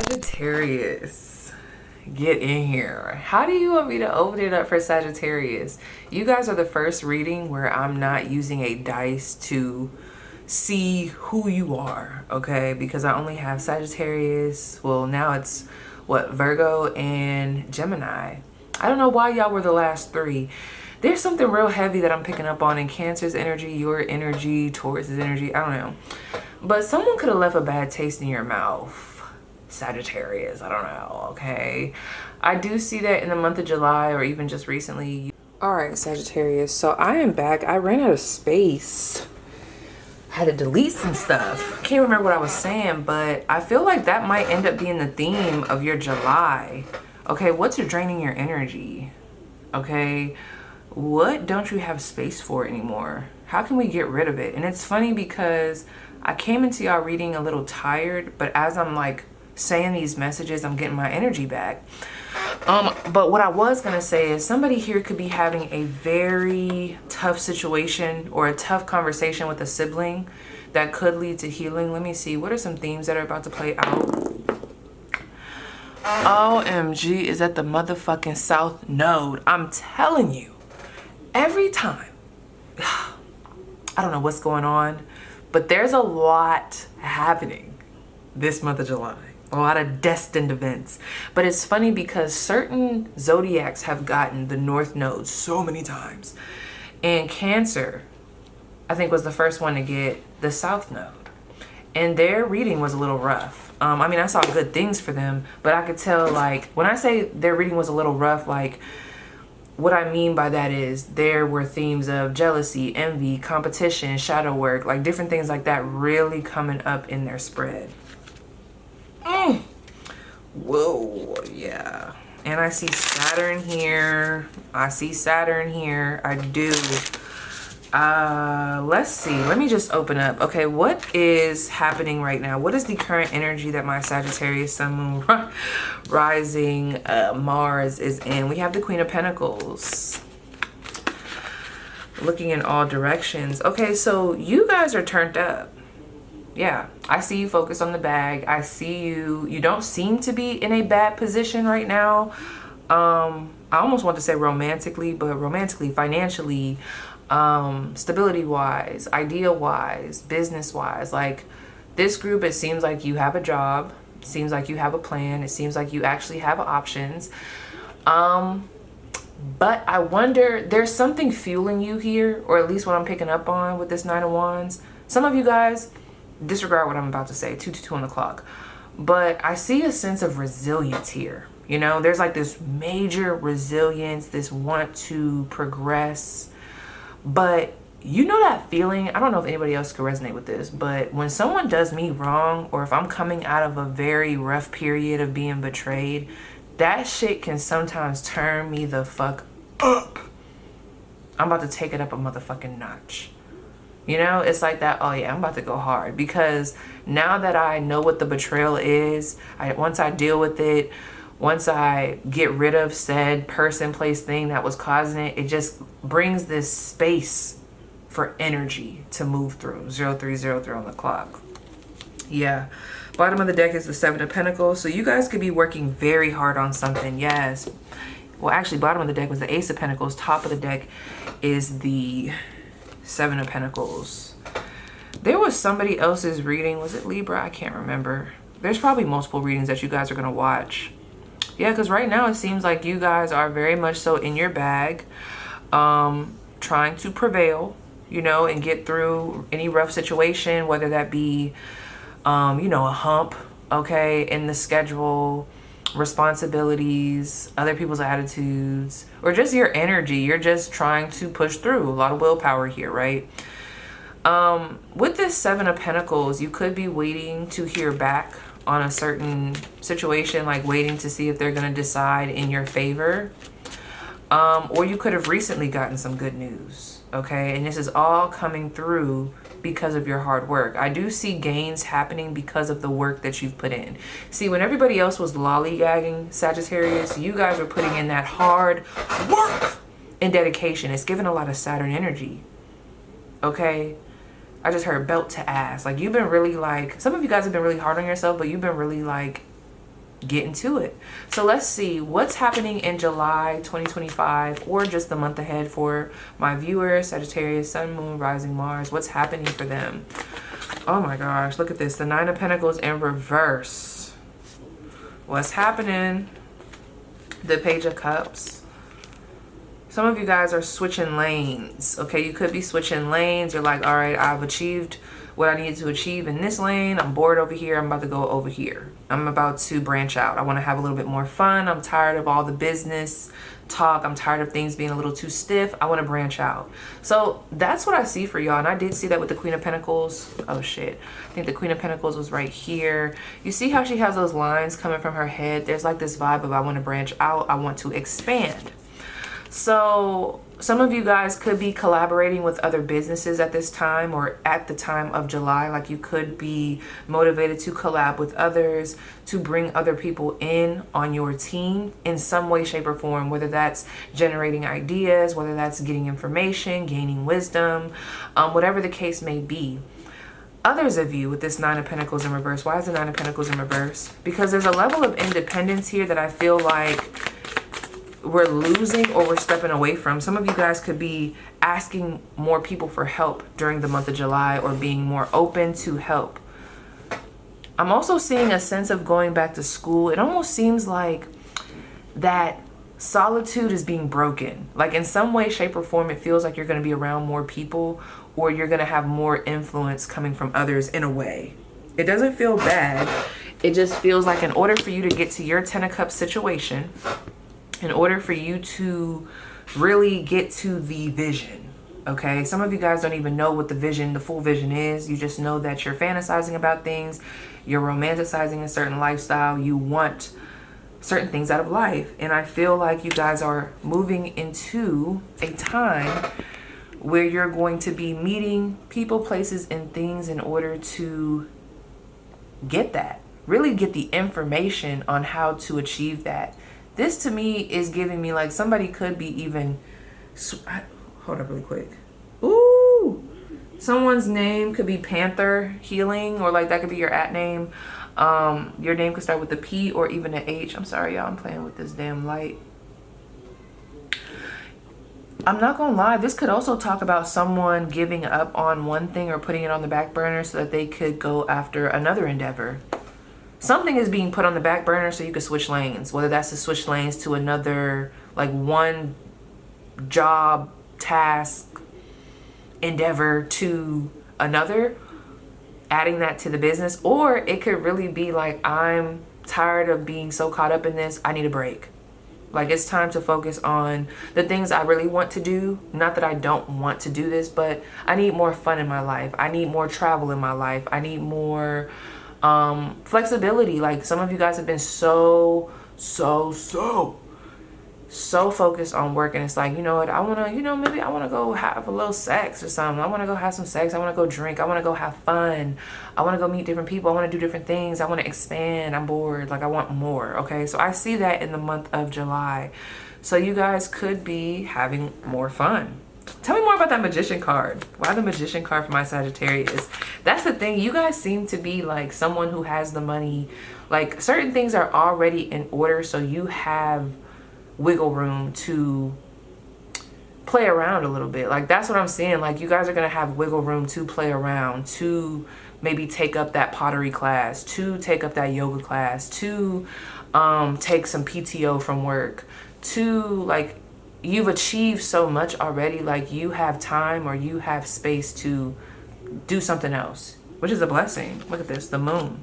Sagittarius, get in here. How do you want me to open it up for Sagittarius? You guys are the first reading where I'm not using a dice to see who you are, okay? Because I only have Sagittarius. Well, now it's what, Virgo and Gemini. I don't know why y'all were the last three. There's something real heavy that I'm picking up on in Cancer's energy, your energy, Taurus's energy. I don't know. But someone could have left a bad taste in your mouth. Sagittarius, I don't know, okay? I do see that in the month of July or even just recently. All right, Sagittarius, so I am back. I ran out of space. I had to delete some stuff. I can't remember what I was saying, but I feel like that might end up being the theme of your July. Okay, what's draining your energy? Okay, what don't you have space for anymore? How can we get rid of it? And it's funny because I came into y'all reading a little tired, but as I'm like saying these messages, I'm getting my energy back. But what I was gonna say is somebody here could be having a very tough situation or a tough conversation with a sibling that could lead to healing. Let me see, what are some themes that are about to play out? OMG, is that the motherfucking South Node? I'm telling you, every time, I don't know what's going on, but there's a lot happening this month of July. A lot of destined events. But it's funny because certain zodiacs have gotten the North Node so many times. And Cancer, I think, was the first one to get the South Node. And their reading was a little rough. I mean, I saw good things for them, but I could tell, like, when I say their reading was a little rough, like, what I mean by that is there were themes of jealousy, envy, competition, shadow work, like different things like that really coming up in their spread. Whoa, yeah. And I see Saturn here. I see Saturn here. I do. Let's see. Let me just open up. Okay, what is happening right now? What is the current energy that my Sagittarius, Sun, Moon, Rising, Mars is in? We have the Queen of Pentacles. Looking in all directions. Okay, so you guys are turned up. Yeah, I see you focus on the bag. I see you don't seem to be in a bad position right now. I almost want to say romantically, but romantically, financially, stability wise, idea wise, business wise. Like this group, it seems like you have a job. It seems like you have a plan. It seems like you actually have options. But I wonder, there's something fueling you here, or at least what I'm picking up on with this Nine of Wands. Some of you guys, disregard what I'm about to say, 2 on the clock. But I see a sense of resilience here. You know, there's like this major resilience, this want to progress. But you know that feeling, I don't know if anybody else could resonate with this, but when someone does me wrong, or if I'm coming out of a very rough period of being betrayed, that shit can sometimes turn me the fuck up. I'm about to take it up a motherfucking notch. You know, it's like that, oh yeah, I'm about to go hard. Because now that I know what the betrayal is, once I deal with it, once I get rid of said person, place, thing that was causing it, it just brings this space for energy to move through. 0303 on the clock. Yeah. Bottom of the deck is the Seven of Pentacles. So you guys could be working very hard on something. Yes. Well, actually, bottom of the deck was the Ace of Pentacles. Top of the deck is the Seven of Pentacles. There was somebody else's reading. Was it Libra? I can't remember. There's probably multiple readings that you guys are going to watch. Yeah, because right now it seems like you guys are very much so in your bag, trying to prevail, you know, and get through any rough situation, whether that be, you know, a hump, okay, in the schedule, responsibilities, other people's attitudes, or just your energy. You're just trying to push through. A lot of willpower here, right? With this Seven of Pentacles, you could be waiting to hear back on a certain situation, like waiting to see if they're going to decide in your favor. Or you could have recently gotten some good news, okay? And this is all coming through because of your hard work. I do see gains happening because of the work that you've put in. See, when everybody else was lollygagging, Sagittarius, you guys are putting in that hard work and dedication. It's giving a lot of Saturn energy, okay? I just heard belt to ass. Like, you've been really like, some of you guys have been really hard on yourself, but you've been really like get into it. So let's see what's happening in July 2025, or just the month ahead for my viewers, Sagittarius, Sun, Moon, Rising, Mars. What's happening for them? Oh my gosh, look at this. The Nine of Pentacles in reverse. What's happening? The Page of Cups. Some of you guys are switching lanes. Okay, you could be switching lanes. You're like, all right, I've achieved what I needed to achieve in this lane. I'm bored over here. I'm about to go over here. I'm about to branch out. I want to have a little bit more fun. I'm tired of all the business talk. I'm tired of things being a little too stiff. I want to branch out. So that's what I see for y'all. And I did see that with the Queen of Pentacles. Oh shit. I think the Queen of Pentacles was right here. You see how she has those lines coming from her head? There's like this vibe of I want to branch out. I want to expand. So some of you guys could be collaborating with other businesses at this time, or at the time of July. Like, you could be motivated to collab with others, to bring other people in on your team in some way, shape, or form, whether that's generating ideas, whether that's getting information, gaining wisdom, whatever the case may be. Others of you with this Nine of Pentacles in reverse. Why is the Nine of Pentacles in reverse? Because there's a level of independence here that I feel like we're losing, or we're stepping away from. Some of you guys could be asking more people for help during the month of July, or being more open to help. I'm also seeing a sense of going back to school. It almost seems like that solitude is being broken. Like, in some way, shape, or form, it feels like you're going to be around more people, or you're going to have more influence coming from others in a way. It doesn't feel bad. It just feels like in order for you to get to your Ten of Cups situation, in order for you to really get to the vision, okay? Some of you guys don't even know what the vision, the full vision is. You just know that you're fantasizing about things. You're romanticizing a certain lifestyle. You want certain things out of life. And I feel like you guys are moving into a time where you're going to be meeting people, places, and things in order to get that. Really get the information on how to achieve that. This to me is giving me like somebody could be even, hold up really quick. Ooh, someone's name could be Panther Healing, or like that could be your @ name. Your name could start with a P or even an H. I'm sorry, y'all, I'm playing with this damn light. I'm not gonna lie, this could also talk about someone giving up on one thing or putting it on the back burner so that they could go after another endeavor. Something is being put on the back burner so you can switch lanes, whether that's to switch lanes to another, like one job, task, endeavor to another, adding that to the business. Or it could really be like, I'm tired of being so caught up in this. I need a break. Like, it's time to focus on the things I really want to do. Not that I don't want to do this, but I need more fun in my life. I need more travel in my life. I need more flexibility. Like, some of you guys have been so focused on work, and it's like, you know what, I want to, you know, maybe I want to go have a little sex or something. I want to go have some sex. I want to go drink. I want to go have fun. I want to go meet different people. I want to do different things. I want to expand. I'm bored. Like, I want more. Okay, so I see that in the month of July. So you guys could be having more fun. Tell me more about that Magician card. Why the Magician card for my Sagittarius? That's the thing. You guys seem to be like someone who has the money. Like, certain things are already in order, so you have wiggle room to play around a little bit. Like, that's what I'm seeing. Like, you guys are going to have wiggle room to play around, to maybe take up that pottery class, to take up that yoga class, to take some PTO from work, to, like, you've achieved so much already. Like, you have time or you have space to do something else, which is a blessing. Look at this, the moon.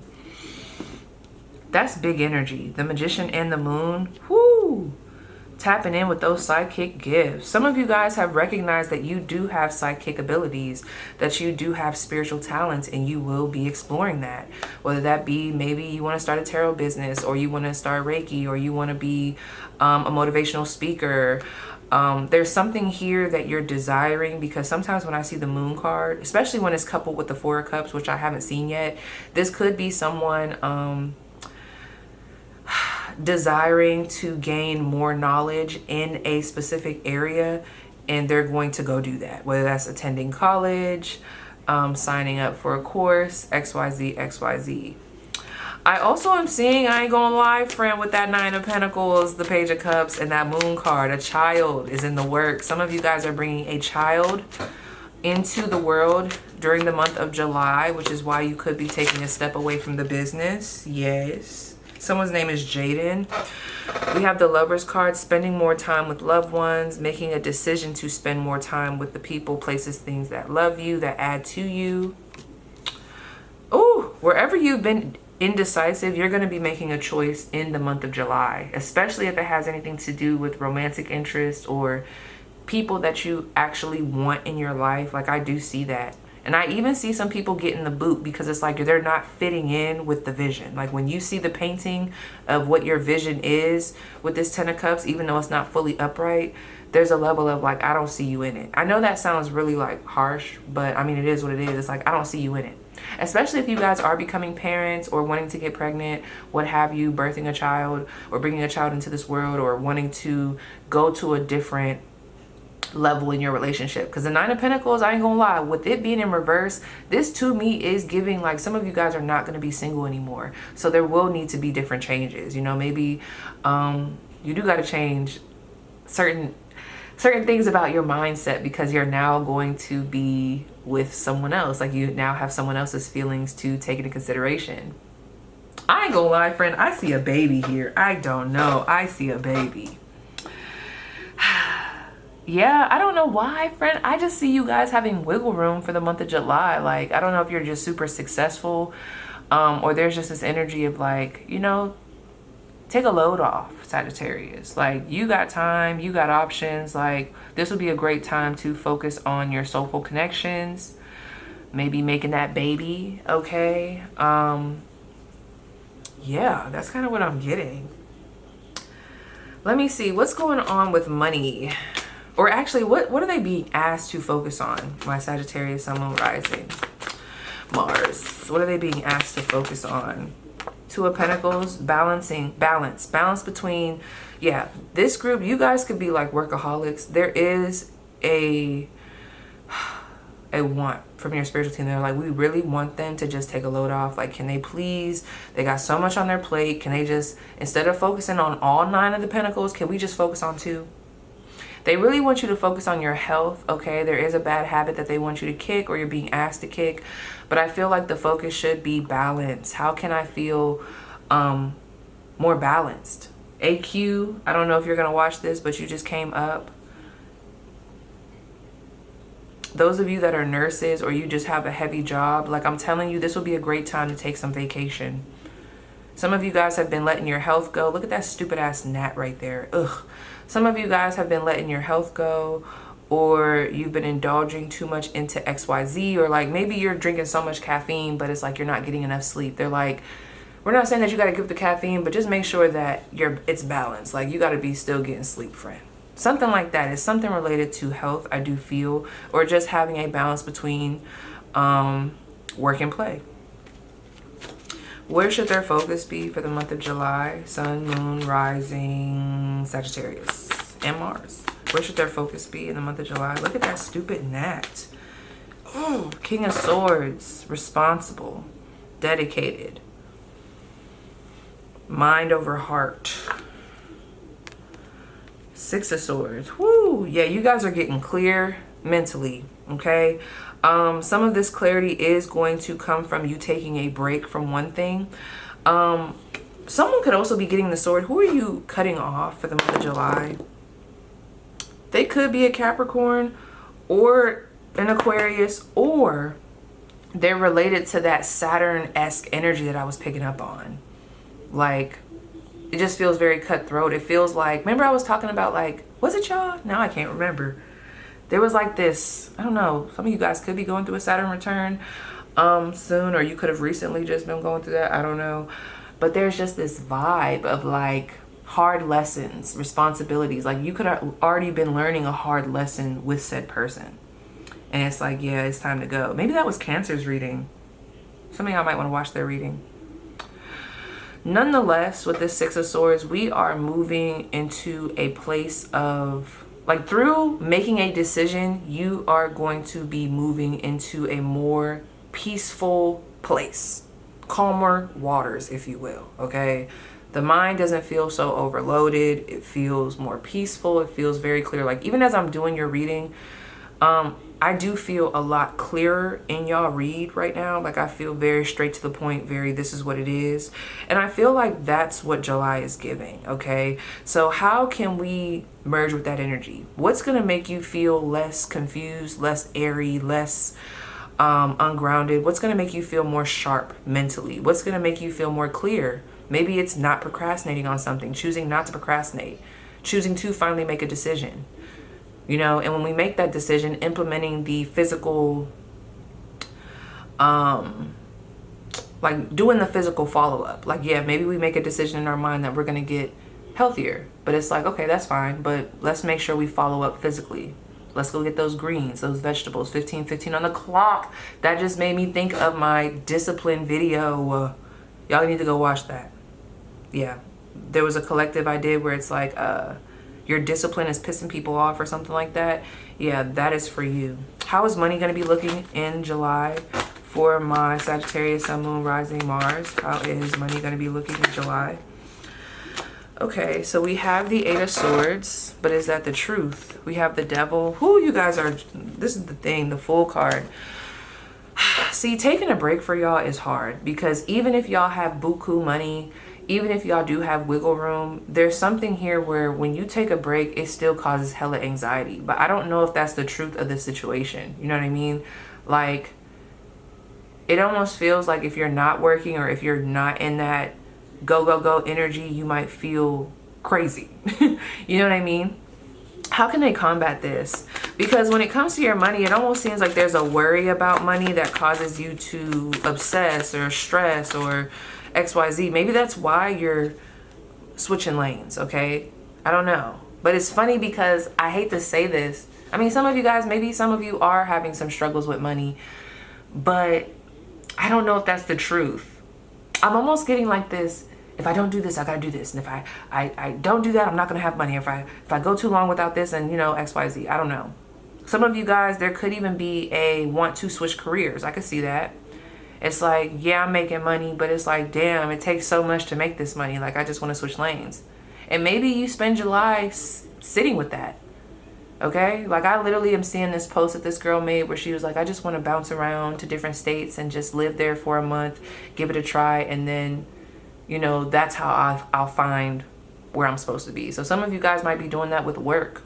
That's big energy. The Magician and the moon. Whoo! Tapping in with those psychic gifts. Some of you guys have recognized that you do have psychic abilities, that you do have spiritual talents, and you will be exploring that. Whether that be maybe you want to start a tarot business, or you want to start Reiki, or you want to be a motivational speaker. There's something here that you're desiring, because sometimes when I see the moon card, especially when it's coupled with the Four of Cups, which I haven't seen yet, this could be someone desiring to gain more knowledge in a specific area, and they're going to go do that, whether that's attending college, signing up for a course, XYZ. I also am seeing, I ain't gonna lie, friend, with that Nine of Pentacles, the Page of Cups, and that Moon card, a child is in the works. Some of you guys are bringing a child into the world during the month of July, which is why you could be taking a step away from the business. Yes. Someone's name is Jaden. We have the Lovers card, spending more time with loved ones, making a decision to spend more time with the people, places, things that love you, that add to you. Oh, wherever you've been indecisive, you're going to be making a choice in the month of July, especially if it has anything to do with romantic interest or people that you actually want in your life. Like, I do see that. And I even see some people getting the boot because it's like they're not fitting in with the vision. Like, when you see the painting of what your vision is with this Ten of Cups, even though it's not fully upright, there's a level of like, I don't see you in it. I know that sounds really like harsh, but I mean, it is what it is. It's like, I don't see you in it. Especially if you guys are becoming parents or wanting to get pregnant, what have you, birthing a child or bringing a child into this world, or wanting to go to a different level in your relationship. Because the Nine of Pentacles, I ain't gonna lie, with it being in reverse, this to me is giving like some of you guys are not going to be single anymore. So there will need to be different changes. You know, maybe you do got to change certain things about your mindset, because you're now going to be with someone else. Like, you now have someone else's feelings to take into consideration. I ain't gonna lie, friend, I see a baby here. I don't know, I see a baby. Yeah, I don't know why, friend. I just see you guys having wiggle room for the month of July. Like, I don't know if you're just super successful, or there's just this energy of like, you know, take a load off, Sagittarius. Like, you got time, you got options. Like, this would be a great time to focus on your soulful connections, maybe making that baby, okay? Yeah, that's kind of what I'm getting. Let me see, what's going on with money? Or actually, what are they being asked to focus on? My Sagittarius, Sun, Moon, Rising, Mars. What are they being asked to focus on? Two of Pentacles, balance between, yeah, this group, you guys could be like workaholics. There is a want from your spiritual team. They're like, we really want them to just take a load off. Like, can they please, they got so much on their plate. Can they just, instead of focusing on all 9 of the Pentacles, can we just focus on 2? They really want you to focus on your health, okay? There is a bad habit that they want you to kick, or you're being asked to kick. But I feel like the focus should be balance. How can I feel more balanced? AQ, I don't know if you're going to watch this, but you just came up. Those of you that are nurses, or you just have a heavy job, like, I'm telling you, this will be a great time to take some vacation. Some of you guys have been letting your health go. Look at that stupid ass gnat right there. Ugh. Some of you guys have been letting your health go, or you've been indulging too much into XYZ, or like maybe you're drinking so much caffeine, but it's like you're not getting enough sleep. They're like, we're not saying that you got to give the caffeine, but just make sure that it's balanced. Like, you got to be still getting sleep, friend. Something like that. It's something related to health, I do feel, or just having a balance between work and play. Where should their focus be for the month of July? Sun, Moon, Rising, Sagittarius, and Mars. Where should their focus be in the month of July? Look at that stupid gnat. Oh, King of Swords, responsible, dedicated, mind over heart. Six of Swords. Woo! Yeah, you guys are getting clear mentally, okay? Some of this clarity is going to come from you taking a break from one thing. Someone could also be getting the sword. Who are you cutting off for the month of July? They could be a Capricorn or an Aquarius, or they're related to that Saturn-esque energy that I was picking up on. Like, it just feels very cutthroat. It feels like, remember I was talking about, like, was it y'all? Now I can't remember. There was like this, I don't know, some of you guys could be going through a Saturn return soon, or you could have recently just been going through that, I don't know. But there's just this vibe of like hard lessons, responsibilities. Like, you could have already been learning a hard lesson with said person. And it's like, yeah, it's time to go. Maybe that was Cancer's reading. Some of y'all might want to watch their reading. Nonetheless, with this Six of Swords, we are moving into a place of, like, through making a decision, you are going to be moving into a more peaceful place. calmer waters, if you will, okay? The mind doesn't feel so overloaded. It feels more peaceful. It feels very clear. Like, even as I'm doing your reading, I do feel a lot clearer in y'all read right now. Like, I feel very straight to the point, very this is what it is. And I feel like that's what July is giving, okay? So how can we merge with that energy? What's going to make you feel less confused, less airy, less ungrounded? What's going to make you feel more sharp mentally? What's going to make you feel more clear? Maybe it's not procrastinating on something, choosing not to procrastinate, choosing to finally make a decision. You know, and when we make that decision, implementing the physical, like doing the physical follow-up. Like, yeah, maybe we make a decision in our mind that we're going to get healthier. But it's like, okay, that's fine. But let's make sure we follow up physically. Let's go get those greens, those vegetables, 15:15 on the clock. That just made me think of my discipline video. Y'all need to go watch that. Yeah. There was a collective I did where it's like, your discipline is pissing people off or something like that. Yeah, that is for you. How is money going to be looking in July for my Sagittarius, Sun, Moon, Rising, Mars? How is money going to be looking in July? Okay, so we have the Eight of Swords, but is that the truth? We have the Devil. Who you guys are, this is the thing, the Fool card. See, taking a break for y'all is hard because even if y'all have buku money, even if y'all do have wiggle room, there's something here where when you take a break, it still causes hella anxiety. But I don't know if that's the truth of the situation. You know what I mean? Like, it almost feels like if you're not working or if you're not in that go, go, go energy, you might feel crazy. You know what I mean? How can they combat this? Because when it comes to your money, it almost seems like there's a worry about money that causes you to obsess or stress or XYZ. Maybe that's why you're switching lanes, okay? I don't know. But it's funny because I hate to say this. I mean, some of you guys, maybe some of you are having some struggles with money, but I don't know if that's the truth. I'm almost getting like this, if I don't do this, I gotta do this. And if I don't do that, I'm not gonna have money. If I go too long without this and, you know, XYZ, I don't know. Some of you guys, there could even be a want to switch careers. I could see that. It's like, yeah, I'm making money, but it's like, damn, it takes so much to make this money. Like, I just want to switch lanes. And maybe you spend July sitting with that. Okay? Like, I literally am seeing this post that this girl made where she was like, I just want to bounce around to different states and just live there for a month, give it a try. And then, you know, that's how I'll find where I'm supposed to be. So some of you guys might be doing that with work.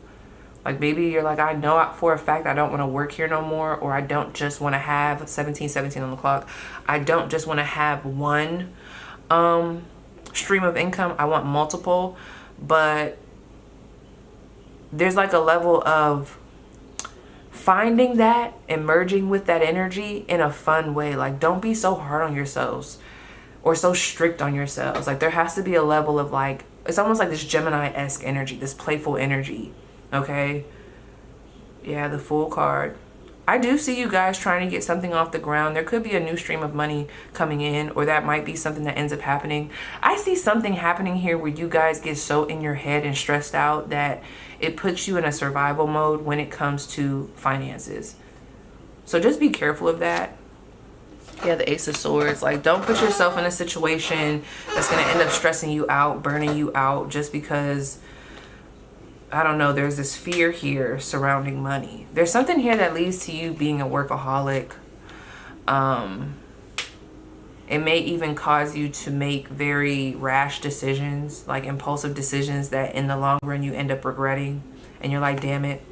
Like, maybe you're like, I know for a fact I don't want to work here no more, or I don't just want to have 17:17 on the clock. I don't just want to have one stream of income. I want multiple. But there's like a level of finding that and merging with that energy in a fun way. Like, don't be so hard on yourselves or so strict on yourselves. Like, there has to be a level of like, it's almost like this Gemini-esque energy, this playful energy. Okay. Yeah, the Fool card. I do see you guys trying to get something off the ground. There could be a new stream of money coming in, or that might be something that ends up happening. I see something happening here where you guys get so in your head and stressed out that it puts you in a survival mode when it comes to finances. So just be careful of that. Yeah, the Ace of Swords. Like, don't put yourself in a situation that's going to end up stressing you out, burning you out, just because, I don't know, there's this fear here surrounding money. There's something here that leads to you being a workaholic. It may even cause you to make very rash decisions, like impulsive decisions that in the long run you end up regretting. And you're like, damn it.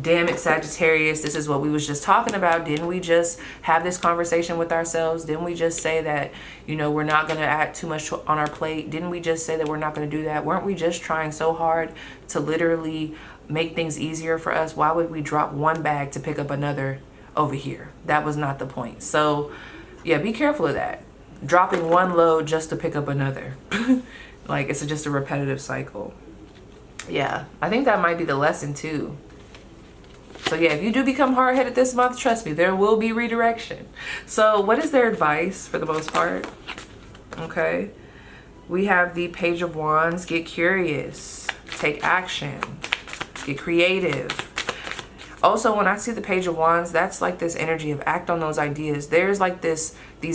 Damn it, Sagittarius, this is what we was just talking about. Didn't we just have this conversation with ourselves? Didn't we just say that, you know, we're not going to add too much on our plate? Didn't we just say that we're not going to do that? Weren't we just trying so hard to literally make things easier for us? Why would we drop one bag to pick up another over here? That was not the point. So, yeah, be careful of that. Dropping one load just to pick up another. Like, it's just a repetitive cycle. Yeah, I think that might be the lesson too. So yeah, if you do become hard-headed this month, trust me, there will be redirection. So what is their advice for the most part? Okay. We have the Page of Wands. Get curious. Take action. Get creative. Also, when I see the Page of Wands, that's like this energy of act on those ideas. There's like these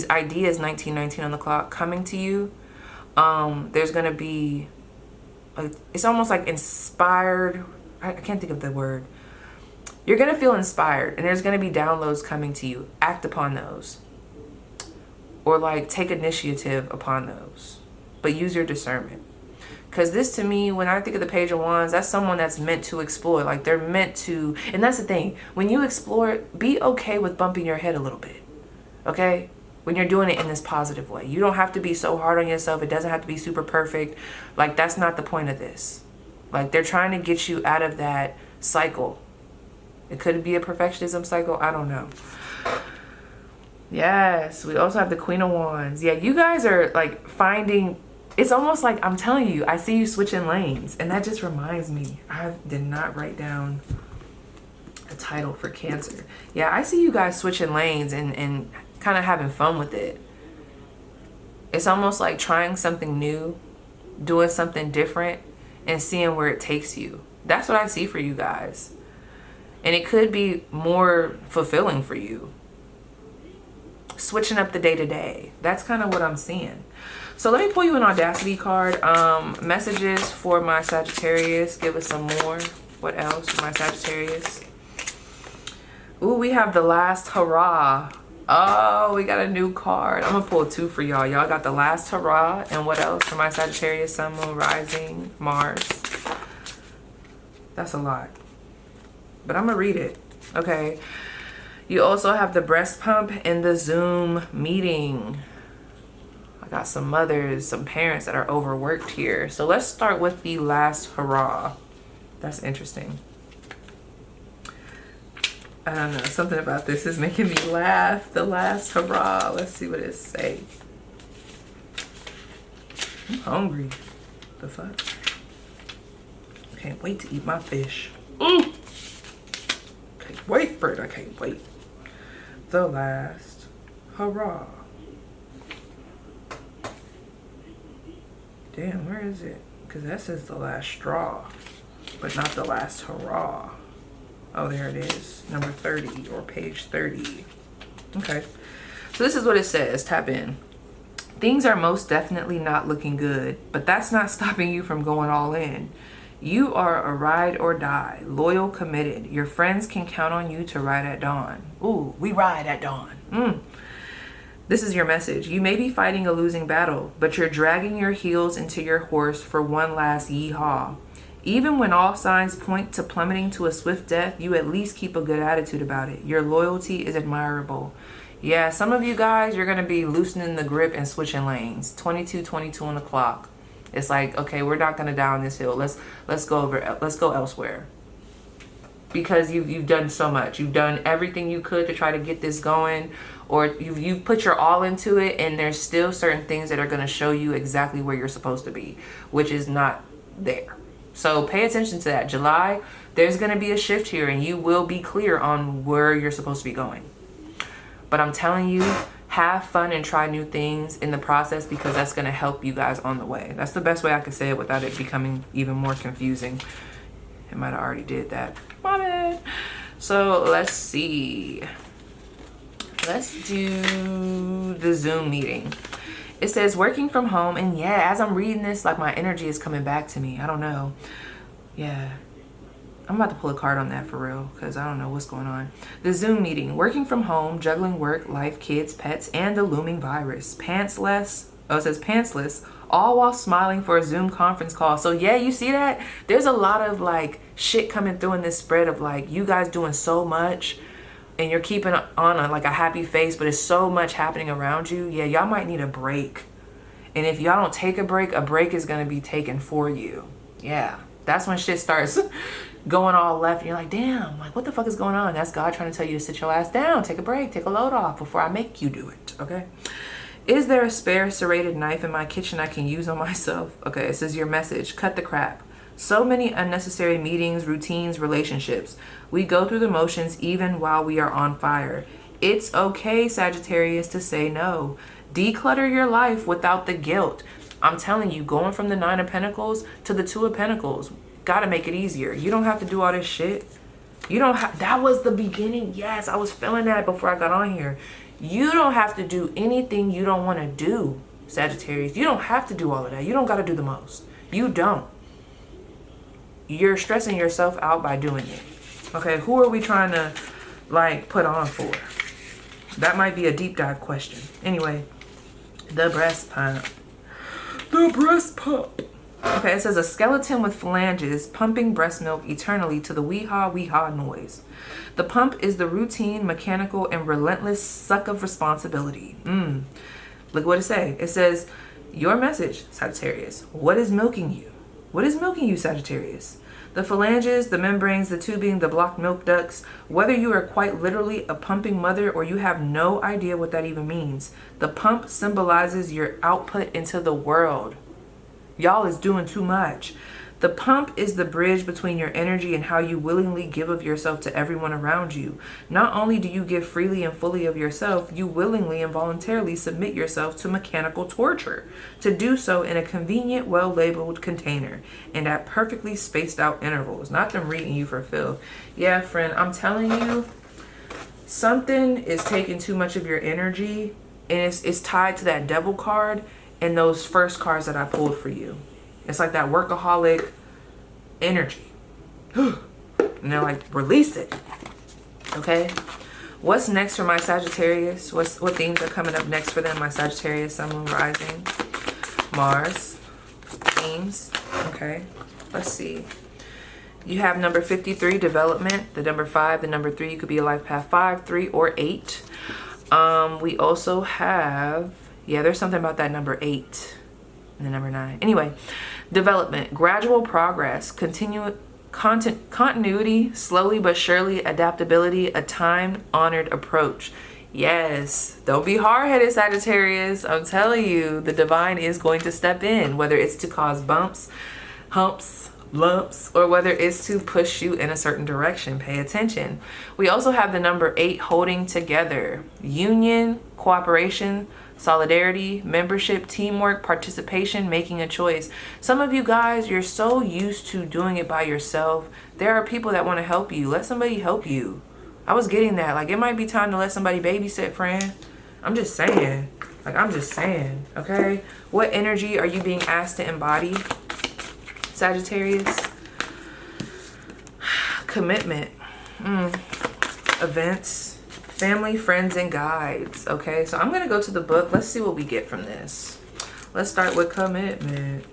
ideas, 1919 on the clock, coming to you. There's going to be, it's almost like inspired. I can't think of the word. You're going to feel inspired, and there's going to be downloads coming to you. Act upon those. Or like take initiative upon those. But use your discernment. Because this, to me, when I think of the Page of Wands, that's someone that's meant to explore. Like, they're meant to, and that's the thing. When you explore, be okay with bumping your head a little bit. Okay? When you're doing it in this positive way. You don't have to be so hard on yourself. It doesn't have to be super perfect. Like, that's not the point of this. Like, they're trying to get you out of that cycle. It could be a perfectionism cycle. I don't know. Yes. We also have the Queen of Wands. Yeah, you guys are, like, finding... It's almost like, I'm telling you, I see you switching lanes. And that just reminds me, I did not write down a title for Cancer. Yeah, I see you guys switching lanes and kind of having fun with it. It's almost like trying something new, doing something different, and seeing where it takes you. That's what I see for you guys. And it could be more fulfilling for you. Switching up the day-to-day. That's kind of what I'm seeing. So let me pull you an Audacity card. Messages for my Sagittarius. Give us some more. What else for my Sagittarius? Ooh, we have the Last Hurrah. Oh, we got a new card. I'm going to pull 2 for y'all. Y'all got the Last Hurrah. And what else for my Sagittarius? Sun, Moon, Rising, Mars. That's a lot. But I'm going to read it. Okay. You also have the breast pump and the Zoom meeting. Got some mothers, some parents that are overworked here. So let's start with the Last Hurrah. That's interesting. I don't know. Something about this is making me laugh. The Last Hurrah. Let's see what it say. I'm hungry. The fuck? I can't wait to eat my fish. Can't wait, Bert. I can't wait. The Last Hurrah. Damn, where is it? Because that says the last straw, but not the last hurrah. Oh, there it is. Number 30 or page 30. Okay. So this is what it says. Tap in. Things are most definitely not looking good, but that's not stopping you from going all in. You are a ride or die, loyal, committed. Your friends can count on you to ride at dawn. Ooh, we ride at dawn. This is your message. You may be fighting a losing battle, but you're dragging your heels into your horse for one last yeehaw. Even when all signs point to plummeting to a swift death, you at least keep a good attitude about it. Your loyalty is admirable. Yeah, some of you guys, you're going to be loosening the grip and switching lanes. 22 on the clock. It's like, okay, we're not going to die on this hill. Let's go elsewhere. Because you've done so much. You've done everything you could to try to get this going, or you've put your all into it, and there's still certain things that are going to show you exactly where you're supposed to be, which is not there. So pay attention to that. July, there's going to be a shift here, and you will be clear on where you're supposed to be going. But I'm telling you, have fun and try new things in the process, because that's going to help you guys on the way. That's the best way I could say it without it becoming even more confusing. It might have already did that. My bad. So let's see. Let's do the Zoom meeting. It says working from home. And yeah, as I'm reading this, like my energy is coming back to me. I don't know. Yeah. I'm about to pull a card on that for real, because I don't know what's going on. The Zoom meeting. Working from home, juggling work, life, kids, pets, and the looming virus. Pantsless. Oh, it says pantsless. All while smiling for a Zoom conference call. So yeah, you see that? There's a lot of like shit coming through in this spread of like you guys doing so much, and you're keeping on like a happy face, but it's so much happening around you. Yeah, y'all might need a break. And if y'all don't take a break is going to be taken for you. Yeah, that's when shit starts going all left. And you're like, damn, like what the fuck is going on? That's God trying to tell you to sit your ass down, take a break, take a load off before I make you do it. Okay. Is there a spare serrated knife in my kitchen I can use on myself? Okay, it says your message. Cut the crap. So many unnecessary meetings, routines, relationships. We go through the motions even while we are on fire. It's okay, Sagittarius, to say no. Declutter your life without the guilt. I'm telling you, going from the 9 of Pentacles to the 2 of Pentacles, gotta make it easier. You don't have to do all this shit. You don't have, that was the beginning. Yes, I was feeling that before I got on here. You don't have to do anything you don't want to do, Sagittarius. You don't have to do all of that. You don't got to do the most. You don't. You're stressing yourself out by doing it. Okay, who are we trying to like put on for? That might be a deep dive question. Anyway, the breast pump. The breast pump. Okay, it says a skeleton with phalanges pumping breast milk eternally to the wee-haw, wee-haw noise. The pump is the routine, mechanical, and relentless suck of responsibility. Look what it says. It says, your message, Sagittarius. What is milking you? What is milking you, Sagittarius? The phalanges, the membranes, the tubing, the blocked milk ducts, whether you are quite literally a pumping mother or you have no idea what that even means, the pump symbolizes your output into the world. Y'all is doing too much. The pump is the bridge between your energy and how you willingly give of yourself to everyone around you. Not only do you give freely and fully of yourself, you willingly and voluntarily submit yourself to mechanical torture. To do so in a convenient, well-labeled container and at perfectly spaced out intervals. Not them reading you for filth. Yeah, friend, I'm telling you, something is taking too much of your energy, and it's tied to that devil card and those first cards that I pulled for you. It's like that workaholic energy. And they're like, release it. Okay? What's next for my Sagittarius? What themes are coming up next for them? My Sagittarius, Sun, Moon, Rising, Mars. Themes. Okay. Let's see. You have number 53, development. The number 5, the number 3. You could be a life path 5, 3, or 8. We also have, yeah, there's something about that number 8. And the number 9. Anyway, development, gradual progress, continuity, slowly but surely, adaptability, a time-honored approach. Yes, don't be hard-headed, Sagittarius. I'm telling you, the divine is going to step in, whether it's to cause bumps, humps, lumps, or whether it's to push you in a certain direction. Pay attention. We also have the number 8, holding together, union, cooperation, solidarity, membership, teamwork, participation, making a choice. Some of you guys, you're so used to doing it by yourself. There are people that want to help you. Let somebody help you. I was getting that. Like, it might be time to let somebody babysit, friend. I'm just saying. Like, I'm just saying. Okay? What energy are you being asked to embody, Sagittarius? Commitment. Events. Family, friends, and guides. Okay, so I'm going to go to the book. Let's see what we get from this. Let's start with commitment.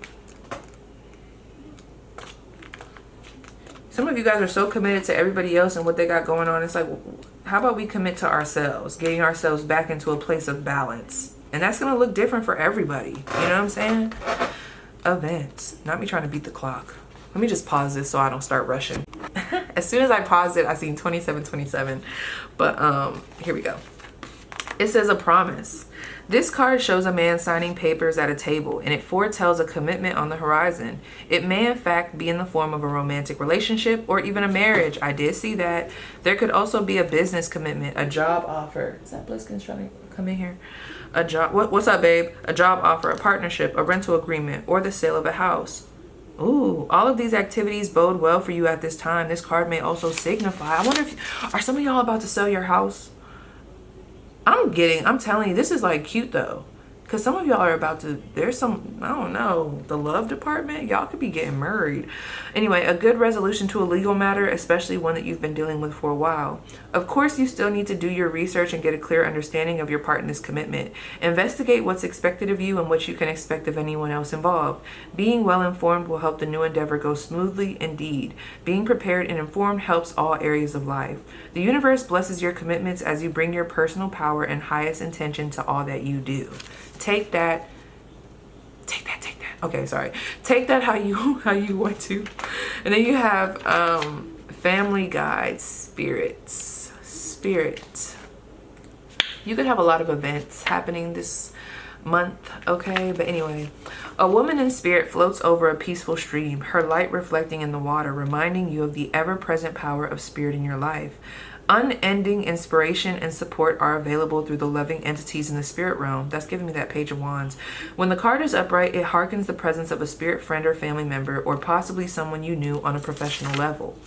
Some of you guys are so committed to everybody else and what they got going on. It's like, how about we commit to ourselves, getting ourselves back into a place of balance? And that's going to look different for everybody. You know what I'm saying? Events. Not me trying to beat the clock. Let me just pause this so I don't start rushing. As soon as I paused it, I seen 2727. But here we go. It says a promise. This card shows a man signing papers at a table, and it foretells a commitment on the horizon. It may in fact be in the form of a romantic relationship or even a marriage. I did see that. There could also be a business commitment, a job offer. Is that Bliskin's trying to come in here? A job. What's up, babe? A job offer, a partnership, a rental agreement, or the sale of a house. Ooh, all of these activities bode well for you at this time. This card may also signify, I wonder if, are some of y'all about to sell your house? I'm telling you, this is like cute though. Because some of y'all are about to, there's some, I don't know, the love department, y'all could be getting married. Anyway, a good resolution to a legal matter, especially one that you've been dealing with for a while. Of course, you still need to do your research and get a clear understanding of your part in this commitment. Investigate what's expected of you and what you can expect of anyone else involved. Being well informed will help the new endeavor go smoothly indeed. Being prepared and informed helps all areas of life. The universe blesses your commitments as you bring your personal power and highest intention to all that you do. Take that. Okay, sorry. Take that how you want to. And then you have family guide, spirit. You could have a lot of events happening this month, okay? But anyway, a woman in spirit floats over a peaceful stream, her light reflecting in the water, reminding you of the ever-present power of spirit in your life. Unending inspiration and support are available through the loving entities in the spirit realm. That's giving me that Page of Wands. When the card is upright, it harkens the presence of a spirit friend or family member, or possibly someone you knew on a professional level.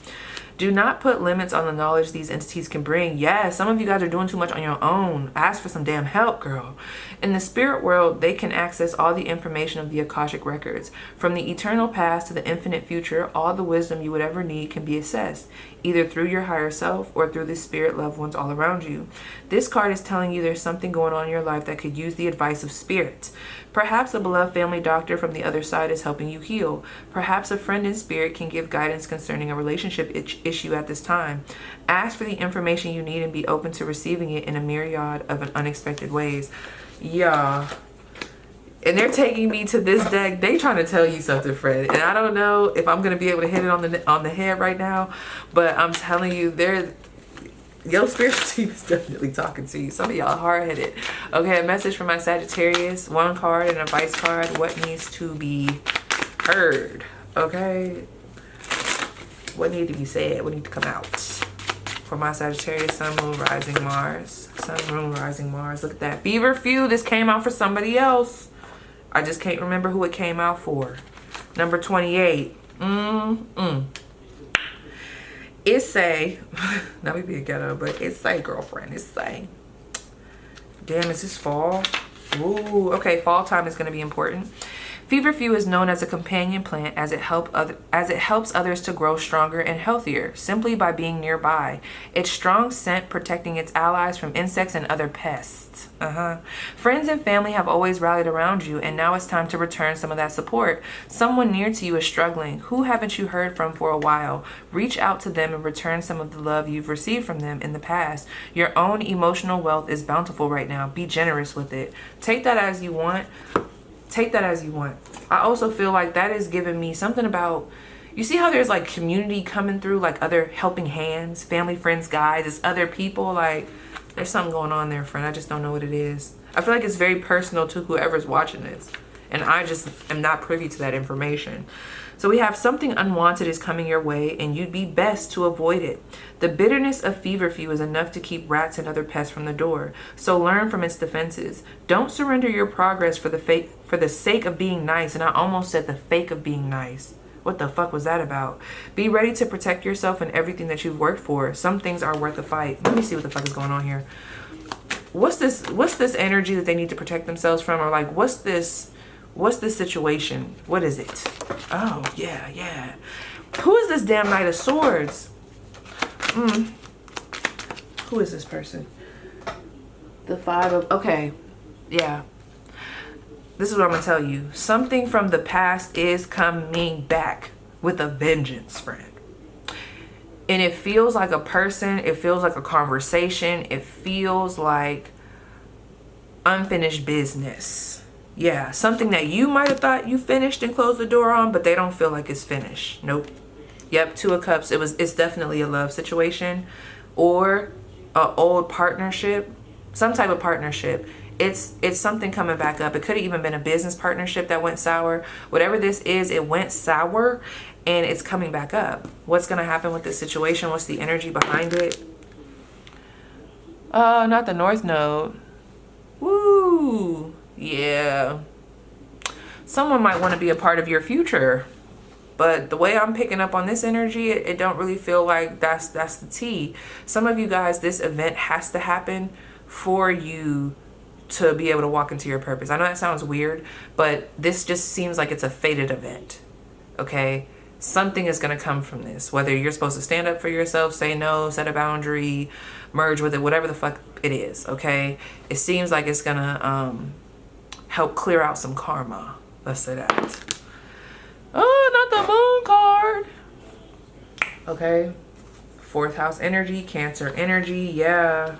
Do not put limits on the knowledge these entities can bring. Yes, some of you guys are doing too much on your own. Ask for some damn help, girl. In the spirit world, they can access all the information of the Akashic records. From the eternal past to the infinite future, all the wisdom you would ever need can be assessed, either through your higher self or through the spirit loved ones all around you. This card is telling you there's something going on in your life that could use the advice of spirits. Perhaps a beloved family doctor from the other side is helping you heal. Perhaps a friend in spirit can give guidance concerning a relationship issue at this time. Ask for the information you need and be open to receiving it in a myriad of unexpected ways. Yeah. And they're taking me to this deck. They trying to tell you something, Fred. And I don't know if I'm going to be able to hit it on the head right now. But I'm telling you, your spiritual team is definitely talking to you. Some of y'all hard-headed. Okay, a message from my Sagittarius. One card and a advice card. What needs to be heard? Okay. What needs to be said? What needs to come out? For my Sagittarius, Sun, Moon, Rising, Mars. Sun, Moon, Rising, Mars. Look at that. Feverfew. This came out for somebody else. I just can't remember who it came out for. Number 28. It say, not me be a ghetto, but it say, girlfriend, it say. Damn, is this fall? Ooh, okay, fall time is going to be important. Feverfew is known as a companion plant as it helps others to grow stronger and healthier simply by being nearby. Its strong scent protecting its allies from insects and other pests. Friends and family have always rallied around you, and now it's time to return some of that support. Someone near to you is struggling. Who haven't you heard from for a while? Reach out to them and return some of the love you've received from them in the past. Your own emotional wealth is bountiful right now. Be generous with it. Take that as you want. Take that as you want. I also feel like that is giving me something about, you see how there's like community coming through, like other helping hands, family, friends, guys, it's other people. Like there's something going on there, friend. I just don't know what it is. I feel like it's very personal to whoever's watching this. And I just am not privy to that information. So we have something unwanted is coming your way, and you'd be best to avoid it. The bitterness of feverfew is enough to keep rats and other pests from the door. So learn from its defenses. Don't surrender your progress for the sake of being nice. And I almost said the fake of being nice. What the fuck was that about? Be ready to protect yourself and everything that you've worked for. Some things are worth a fight. Let me see what the fuck is going on here. What's this energy that they need to protect themselves from? Or like, what's this situation? What is it? Oh, yeah. Who is this damn Knight of Swords? Who is this person? The Five of... Okay. Yeah. This is what I'm going to tell you. Something from the past is coming back with a vengeance, friend. And it feels like a person. It feels like a conversation. It feels like unfinished business. Yeah, something that you might have thought you finished and closed the door on, but they don't feel like it's finished. Nope. Yep, Two of Cups. It's definitely a love situation or an old partnership, some type of partnership. It's something coming back up. It could have even been a business partnership that went sour. Whatever this is, it went sour and it's coming back up. What's going to happen with this situation? What's the energy behind it? Not the North Node. Woo. Yeah. Someone might want to be a part of your future. But the way I'm picking up on this energy, it don't really feel like that's the tea. Some of you guys, this event has to happen for you to be able to walk into your purpose. I know that sounds weird, but this just seems like it's a fated event. Okay? Something is going to come from this. Whether you're supposed to stand up for yourself, say no, set a boundary, merge with it, whatever the fuck it is. Okay? It seems like it's going to help clear out some karma. Let's say that. Oh, not the moon card. Okay. Fourth house energy, Cancer energy. Yeah.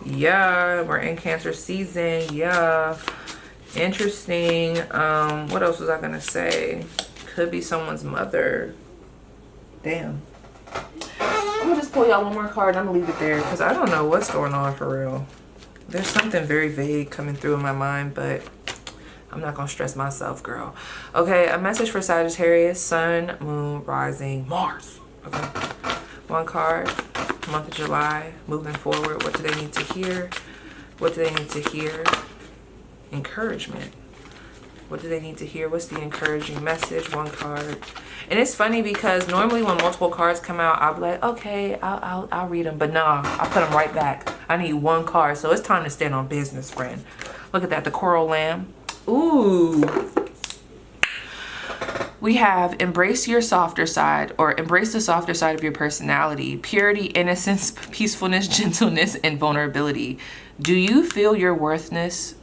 We're in Cancer season. Yeah. Interesting. What else was I gonna say? Could be someone's mother. Damn. I'm gonna just pull y'all one more card. I'm gonna leave it there because I don't know what's going on for real. There's something very vague coming through in my mind, but I'm not gonna stress myself, girl. Okay, a message for Sagittarius, Sun, Moon, Rising, Mars. Okay. One card. Month of July, moving forward. What do they need to hear? What do they need to hear? Encouragement. What do they need to hear? What's the encouraging message? One card. And it's funny because normally when multiple cards come out, I'll be like, okay, I'll read them. But nah, I put them right back. I need one card. So it's time to stand on business, friend. Look at that, the coral lamb. Ooh. We have embrace your softer side, or embrace the softer side of your personality. Purity, innocence, peacefulness, gentleness, and vulnerability. Do you feel your worthiness?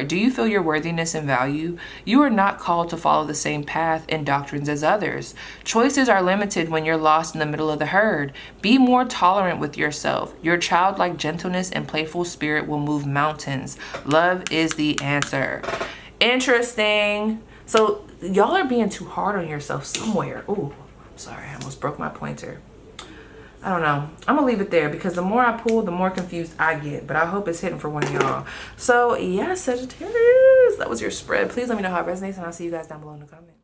Do you feel your worthiness and value? You are not called to follow the same path and doctrines as others. Choices are limited when you're lost in the middle of the herd. Be more tolerant with yourself. Your childlike gentleness and playful spirit will move mountains. Love is the answer. Interesting. So y'all are being too hard on yourself somewhere. Ooh, I'm sorry, I almost broke my pointer. I don't know. I'm gonna leave it there because the more I pull, the more confused I get. But I hope it's hitting for one of y'all. So yeah, Sagittarius, that was your spread. Please let me know how it resonates, and I'll see you guys down below in the comments.